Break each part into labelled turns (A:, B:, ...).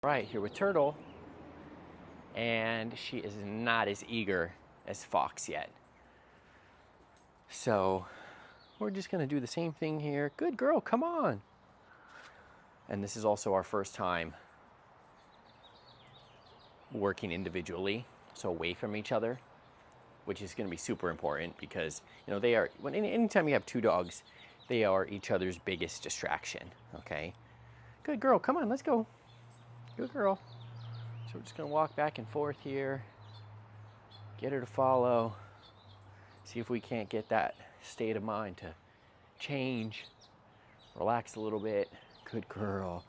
A: Right, here with Turtle, and she is not as eager as Fox yet. So we're just gonna do the same thing here. Good girl, come on. And this is also our first time working individually, so away from each other, which is gonna be super important because they are, anytime you have two dogs, they are each other's biggest distraction, okay? Good girl, come on, let's go. Good girl. So we're just gonna walk back and forth here, get her to follow, see if we can't get that state of mind to change, relax a little bit. Good girl.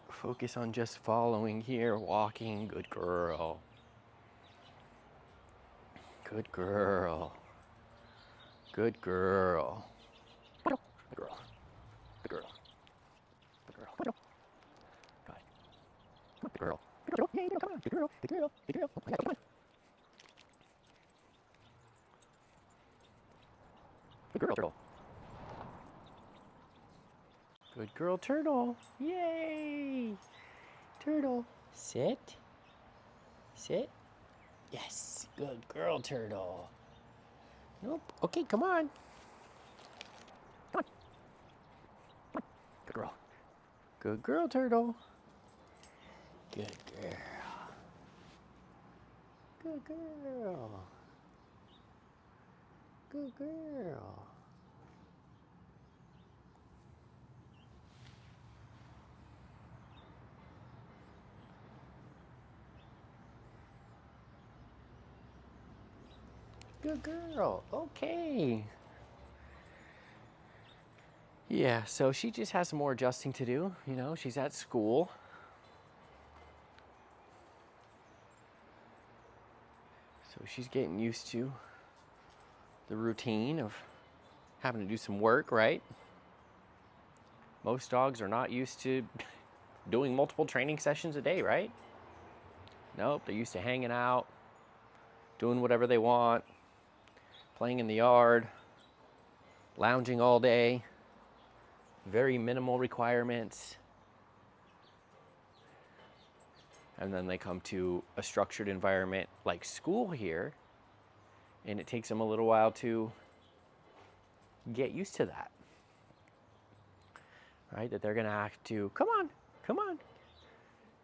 A: Focus on just following here, walking. Good girl. Good girl. Good girl. Good girl. Good girl. Good girl. Good girl. Go ahead. Good girl. Good girl. Yay, come on. Good girl. Good girl. Good girl. Oh my God, come on. Good girl, Turtle. Good girl, Turtle. Yay! Turtle. Sit. Sit. Yes. Good girl, Turtle. Nope. Okay, come on. Come on. Come on. Good girl. Good girl, Turtle. Good girl. Good girl. Good girl. Good girl. Okay. Yeah, so she just has some more adjusting to do. She's at school. So she's getting used to the routine of having to do some work, right? Most dogs are not used to doing multiple training sessions a day, right? Nope, they're used to hanging out, doing whatever they want, playing in the yard, lounging all day, very minimal requirements. And then they come to a structured environment like school here, and it takes them a little while to get used to that. Right? That they're gonna have to, come on,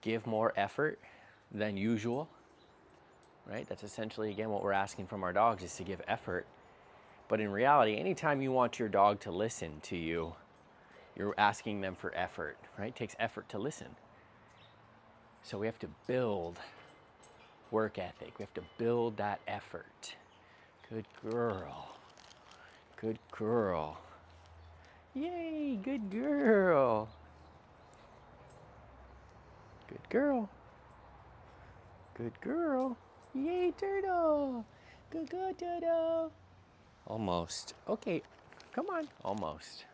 A: give more effort than usual. Right? That's essentially, again, what we're asking from our dogs is to give effort. But in reality, anytime you want your dog to listen to you, you're asking them for effort, right? It takes effort to listen. So we have to build work ethic. We have to build that effort. Good girl. Good girl. Yay, good girl. Good girl. Good girl. Yay, Turtle. Good girl, Turtle. Almost. Okay, come on. Almost.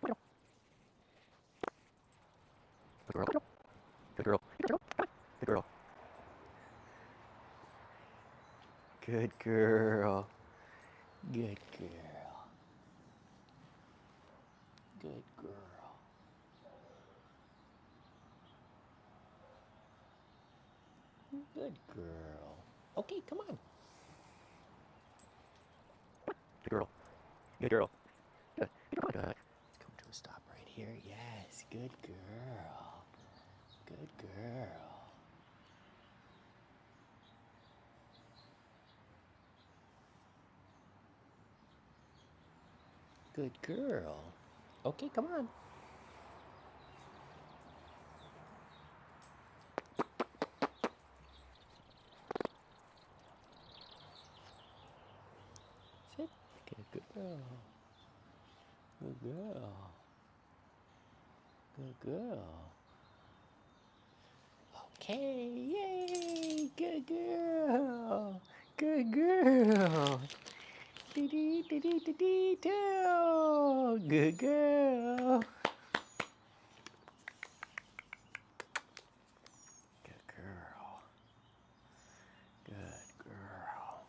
A: Good girl. Good girl. Good girl. Good girl. Good girl. Good girl. Good girl. Good girl. Okay, come on. Good girl. Good girl. Good. Good. Let's come to a stop right here. Yes. Good girl. Good girl. Good girl. Okay, come on. Sit. Good girl. Good girl. Good girl. Okay, yay! Good girl. Good girl. Dee dee dee dee dee dee. Good girl. Good girl. Good girl.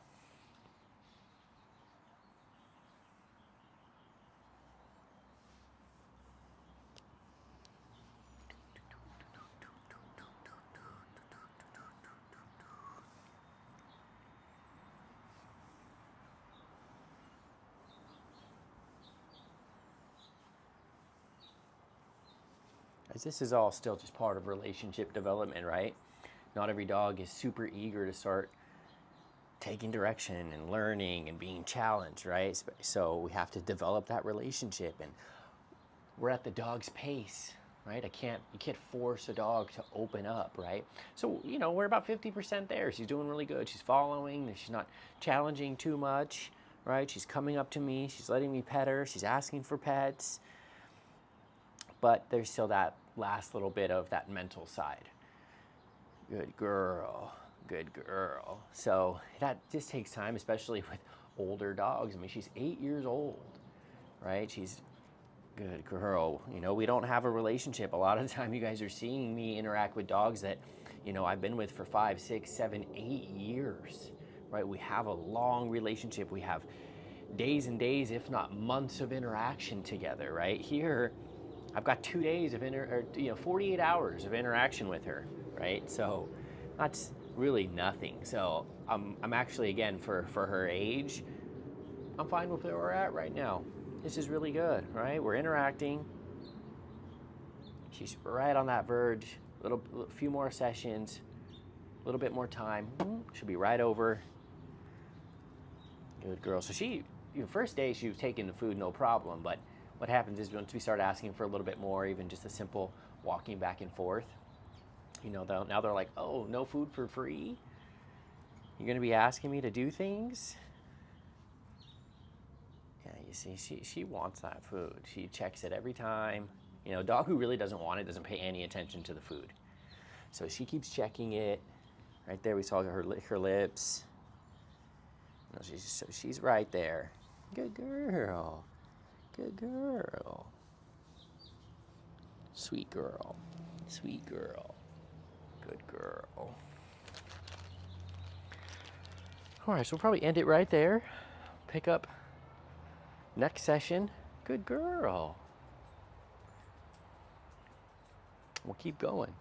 A: As this is all still just part of relationship development, right? Not every dog is super eager to start taking direction and learning and being challenged, right? So we have to develop that relationship, and we're at the dog's pace, right? You can't force a dog to open up, right? So, you know, we're about 50% there. She's doing really good. She's following, she's not challenging too much, right? She's coming up to me, she's letting me pet her, she's asking for pets. But there's still that last little bit of that mental side. Good girl, good girl. So that just takes time, especially with older dogs. I mean, she's 8 years old, right? She's good girl. You know, we don't have a relationship. A lot of the time you guys are seeing me interact with dogs that, you know, I've been with for 5, 6, 7, 8 years, right? We have a long relationship. We have days and days, if not months of interaction together, right? Here, I've got 2 days of 48 hours of interaction with her, right? So that's really nothing. So I'm actually, again, for her age, I'm fine with where we're at right now. This is really good, right? We're interacting. She's right on that verge. A few more sessions, a little bit more time. She'll be right over. Good girl. So first day she was taking the food, no problem. But what happens is once we start asking for a little bit more, even just a simple walking back and forth, you know, now they're like, oh, no food for free? You're gonna be asking me to do things? Yeah, you see, she wants that food. She checks it every time. You know, a dog who really doesn't want it doesn't pay any attention to the food. So she keeps checking it. Right there, we saw her lick her lips. You know, she's right there. Good girl. Good girl. Sweet girl. Sweet girl. Good girl. All right, so we'll probably end it right there. Pick up next session. Good girl. We'll keep going.